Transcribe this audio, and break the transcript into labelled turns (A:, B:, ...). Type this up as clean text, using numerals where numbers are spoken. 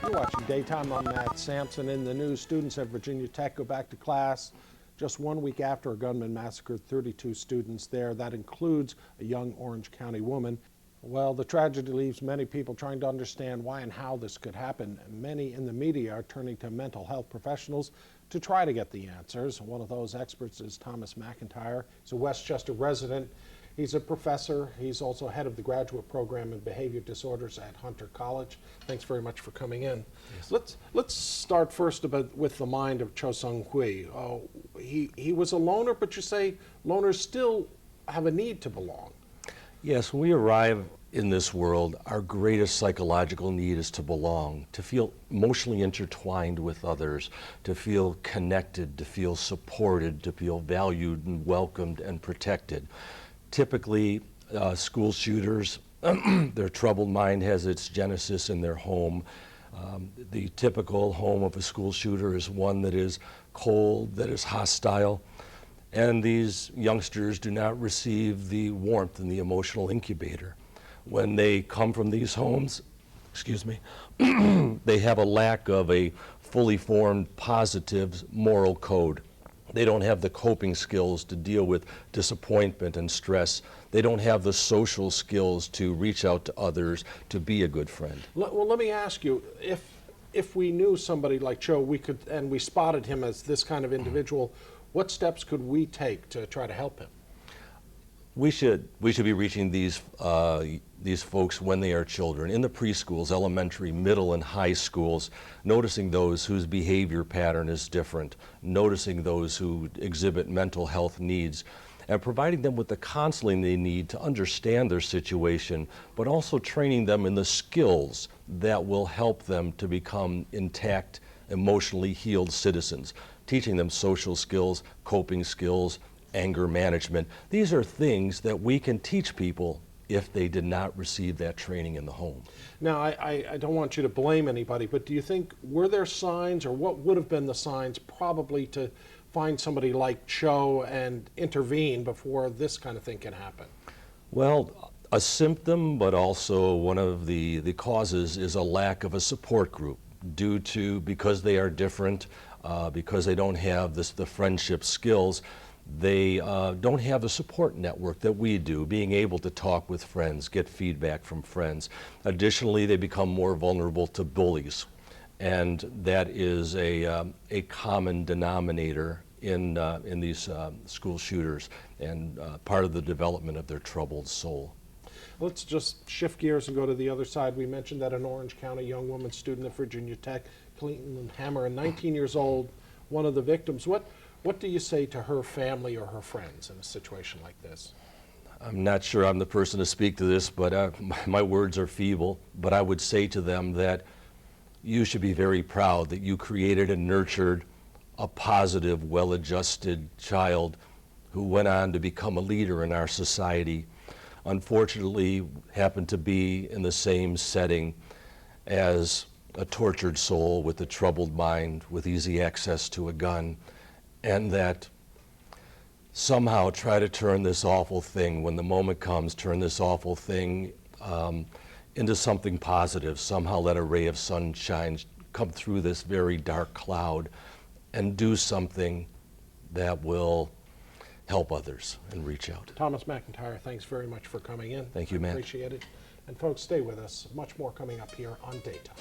A: You're watching Daytime. I'm Matt Sampson. In the news, students at Virginia Tech go back to class just 1 week after a gunman massacred 32 students there. That includes a young Orange County woman. Well, the tragedy leaves many people trying to understand why and how this could happen. Many in the media are turning to mental health professionals to try to get the answers. One of those experts is Thomas McIntyre. He's a Westchester resident. He's a professor. He's also head of the graduate program in behavior disorders at Hunter College. Thanks very much for coming in. Yes. Let's start first with the mind of Cho Seung Hui. He was a loner, but you say loners still have a need to belong.
B: Yes, when we arrive in this world, our greatest psychological need is to belong, to feel emotionally intertwined with others, to feel connected, to feel supported, to feel valued and welcomed and protected. Typically, school shooters, their troubled mind has its genesis in their home. The typical home of a school shooter is one that is cold, that is hostile. And these youngsters do not receive the warmth and the emotional incubator. When they come from these homes, they have a lack of a fully formed, positive moral code. They don't have the coping skills to deal with disappointment and stress. They don't have the social skills to reach out to others, to be a good friend.
A: Well, let me ask you, if we knew somebody like Cho, and we spotted him as this kind of individual, what steps could we take to try to help him?
B: We should be reaching these folks when they are children, in the preschools, elementary, middle, and high schools, noticing those whose behavior pattern is different, noticing those who exhibit mental health needs, and providing them with the counseling they need to understand their situation, but also training them in the skills that will help them to become intact, emotionally healed citizens, teaching them social skills, coping skills, anger management. These are things that we can teach people if they did not receive that training in the home.
A: Now, I don't want you to blame anybody, but do you think, were there signs, or what would have been the signs probably to find somebody like Cho and intervene before this kind of thing can happen?
B: Well, a symptom, but also one of the causes is a lack of a support group because they are different, because they don't have the friendship skills. They don't have the support network that we do, being able to talk with friends, get feedback from friends. Additionally, they become more vulnerable to bullies, and that is a common denominator in these school shooters, and part of the development of their troubled soul.
A: Let's just shift gears and go to the other side. We mentioned that an Orange County young woman student at Virginia Tech, Clayton Hammer, 19 years old, one of the victims. What do you say to her family or her friends in a situation like this?
B: I'm not sure I'm the person to speak to this, but my words are feeble. But I would say to them that you should be very proud that you created and nurtured a positive, well-adjusted child who went on to become a leader in our society. Unfortunately, happened to be in the same setting as a tortured soul with a troubled mind, with easy access to a gun, and that somehow try to turn this awful thing, when the moment comes, turn this awful thing into something positive. Somehow let a ray of sunshine come through this very dark cloud and do something that will help others and reach out.
A: Thomas McIntyre, thanks very much for coming in.
B: Thank you, Matt.
A: Appreciate it. And folks, stay with us. Much more coming up here on Daytime.